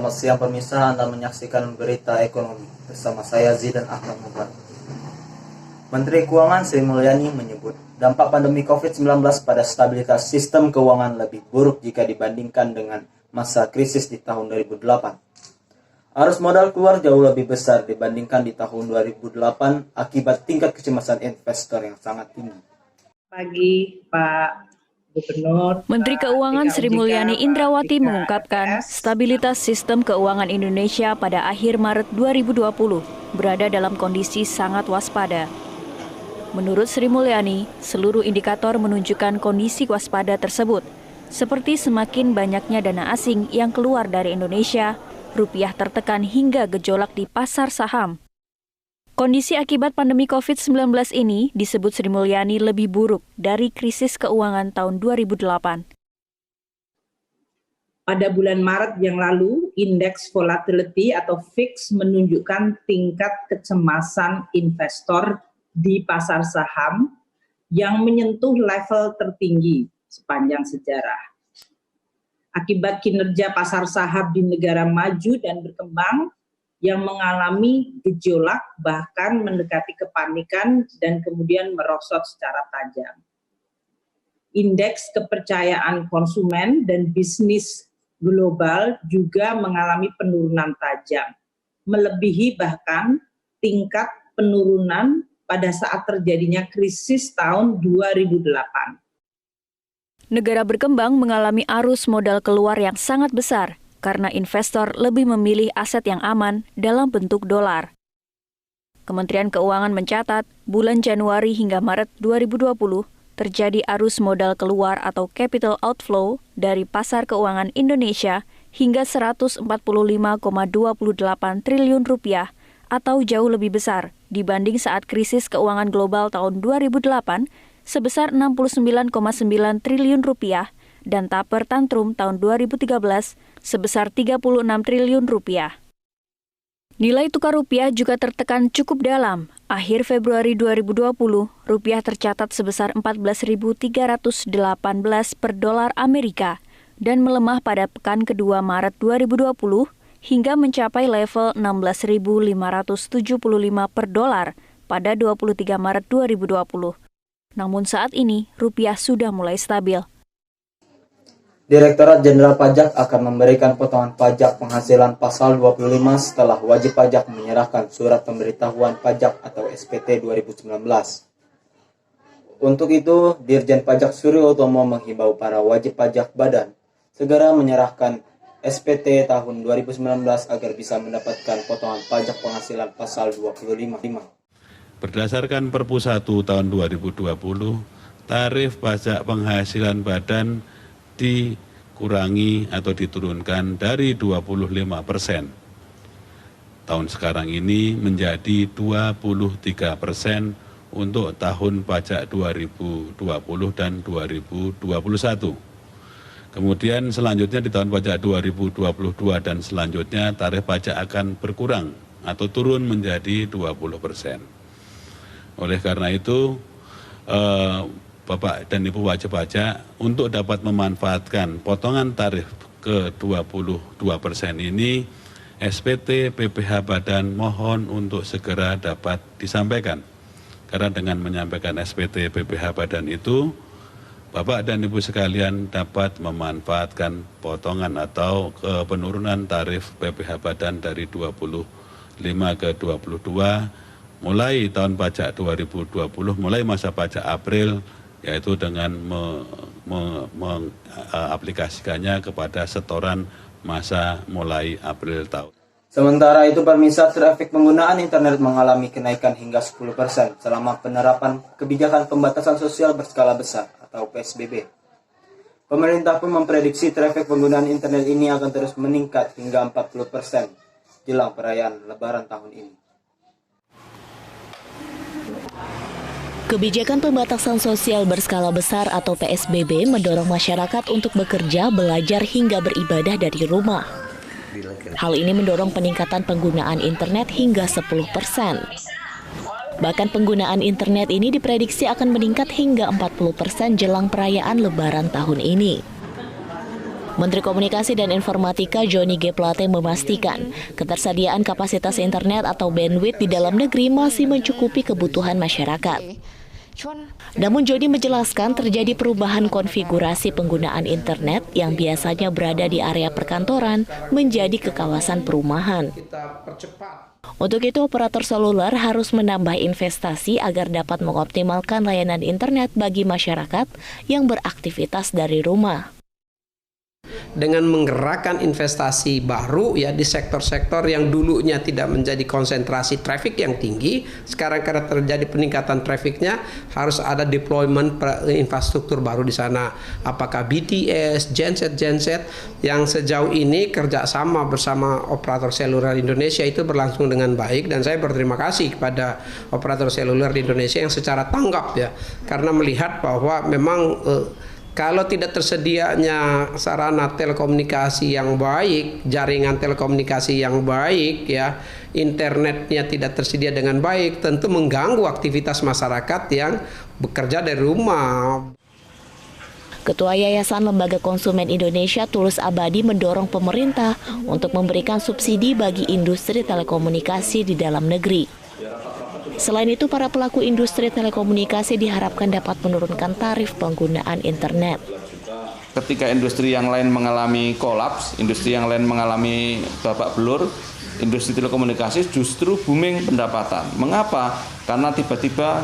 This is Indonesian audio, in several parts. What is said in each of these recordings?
Selamat siang pemirsa, Anda menyaksikan berita ekonomi bersama saya Zidan Ahmad Mubarak. Menteri Keuangan Sri Mulyani menyebut dampak pandemi COVID-19 pada stabilitas sistem keuangan lebih buruk jika dibandingkan dengan masa krisis di tahun 2008. Arus modal keluar jauh lebih besar dibandingkan di tahun 2008 akibat tingkat kecemasan investor yang sangat tinggi. Pagi Pak Gubernur. Menteri Keuangan Sri Mulyani Indrawati mengungkapkan stabilitas sistem keuangan Indonesia pada akhir Maret 2020 berada dalam kondisi sangat waspada. Menurut Sri Mulyani, seluruh indikator menunjukkan kondisi waspada tersebut, seperti semakin banyaknya dana asing yang keluar dari Indonesia, rupiah tertekan hingga gejolak di pasar saham. Kondisi akibat pandemi COVID-19 ini disebut Sri Mulyani lebih buruk dari krisis keuangan tahun 2008. Pada bulan Maret yang lalu, indeks volatility atau VIX menunjukkan tingkat kecemasan investor di pasar saham yang menyentuh level tertinggi sepanjang sejarah. Akibat kinerja pasar saham di negara maju dan berkembang yang mengalami gejolak bahkan mendekati kepanikan dan kemudian merosot secara tajam. Indeks kepercayaan konsumen dan bisnis global juga mengalami penurunan tajam, melebihi bahkan tingkat penurunan pada saat terjadinya krisis tahun 2008. Negara berkembang mengalami arus modal keluar yang sangat besar, karena investor lebih memilih aset yang aman dalam bentuk dolar. Kementerian Keuangan mencatat, bulan Januari hingga Maret 2020 terjadi arus modal keluar atau capital outflow dari pasar keuangan Indonesia hingga 145,28 triliun rupiah atau jauh lebih besar dibanding saat krisis keuangan global tahun 2008 sebesar 69,9 triliun rupiah dan taper tantrum tahun 2013 sebesar 36 triliun rupiah. Nilai tukar rupiah juga tertekan cukup dalam. Akhir Februari 2020, rupiah tercatat sebesar 14.318 per dolar Amerika dan melemah pada pekan kedua Maret 2020 hingga mencapai level 16.575 per dolar pada 23 Maret 2020. Namun saat ini, rupiah sudah mulai stabil. Direktorat Jenderal Pajak akan memberikan potongan pajak penghasilan pasal 25 setelah wajib pajak menyerahkan surat pemberitahuan pajak atau SPT 2019. Untuk itu, Dirjen Pajak Suryo Utomo menghimbau para wajib pajak badan segera menyerahkan SPT tahun 2019 agar bisa mendapatkan potongan pajak penghasilan pasal 25. Berdasarkan Perpu 1 tahun 2020, tarif pajak penghasilan badan dikurangi atau diturunkan dari 25% tahun sekarang ini menjadi 23% untuk tahun pajak 2020 dan 2021. Kemudian selanjutnya di tahun pajak 2022 dan selanjutnya tarif pajak akan berkurang atau turun menjadi 20%. Oleh karena itu, Bapak dan Ibu wajib pajak untuk dapat memanfaatkan potongan tarif ke-22% ini, SPT PPh Badan mohon untuk segera dapat disampaikan. Karena dengan menyampaikan SPT PPh Badan itu, Bapak dan Ibu sekalian dapat memanfaatkan potongan atau penurunan tarif PPh Badan dari 25 ke 22 mulai tahun pajak 2020, mulai masa pajak April, yaitu dengan mengaplikasikannya kepada setoran masa mulai April tahun. Sementara itu, pemirsa, trafik penggunaan internet mengalami kenaikan hingga 10% selama penerapan kebijakan pembatasan sosial berskala besar atau PSBB. Pemerintah pun memprediksi trafik penggunaan internet ini akan terus meningkat hingga 40% jelang perayaan Lebaran tahun ini. Kebijakan pembatasan sosial berskala besar atau PSBB mendorong masyarakat untuk bekerja, belajar, hingga beribadah dari rumah. Hal ini mendorong peningkatan penggunaan internet hingga 10%. Bahkan penggunaan internet ini diprediksi akan meningkat hingga 40% jelang perayaan Lebaran tahun ini. Menteri Komunikasi dan Informatika Johnny G. Plate memastikan ketersediaan kapasitas internet atau bandwidth di dalam negeri masih mencukupi kebutuhan masyarakat. Namun Johnny menjelaskan terjadi perubahan konfigurasi penggunaan internet yang biasanya berada di area perkantoran menjadi ke kawasan perumahan. Untuk itu, operator seluler harus menambah investasi agar dapat mengoptimalkan layanan internet bagi masyarakat yang beraktivitas dari rumah. Dengan menggerakkan investasi baru ya di sektor-sektor yang dulunya tidak menjadi konsentrasi traffic yang tinggi, sekarang karena terjadi peningkatan trafficnya harus ada deployment infrastruktur baru di sana. Apakah BTS, genset yang sejauh ini kerjasama bersama operator seluler Indonesia itu berlangsung dengan baik, dan saya berterima kasih kepada operator seluler di Indonesia yang secara tanggap ya, karena melihat bahwa memang kalau tidak tersedianya sarana telekomunikasi yang baik, jaringan telekomunikasi yang baik, ya, internetnya tidak tersedia dengan baik, tentu mengganggu aktivitas masyarakat yang bekerja dari rumah. Ketua Yayasan Lembaga Konsumen Indonesia Tulus Abadi mendorong pemerintah untuk memberikan subsidi bagi industri telekomunikasi di dalam negeri. Selain itu, para pelaku industri telekomunikasi diharapkan dapat menurunkan tarif penggunaan internet. Ketika industri yang lain mengalami kolaps, industri yang lain mengalami babak belur, industri telekomunikasi justru booming pendapatan. Mengapa? Karena tiba-tiba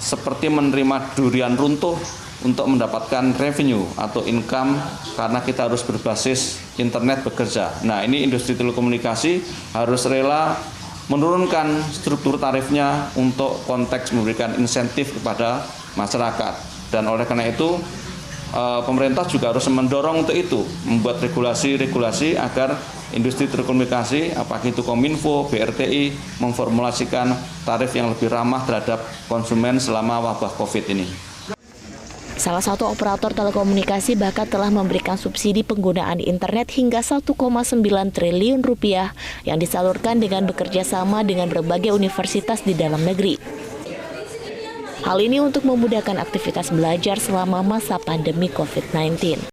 seperti menerima durian runtuh untuk mendapatkan revenue atau income karena kita harus berbasis internet bekerja. Nah, ini industri telekomunikasi harus rela menurunkan struktur tarifnya untuk konteks memberikan insentif kepada masyarakat. Dan oleh karena itu, pemerintah juga harus mendorong untuk itu, membuat regulasi-regulasi agar industri telekomunikasi, apakah itu Kominfo, BRTI, memformulasikan tarif yang lebih ramah terhadap konsumen selama wabah COVID ini. Salah satu operator telekomunikasi bahkan telah memberikan subsidi penggunaan internet hingga 1,9 triliun rupiah yang disalurkan dengan bekerja sama dengan berbagai universitas di dalam negeri. Hal ini untuk memudahkan aktivitas belajar selama masa pandemi COVID-19.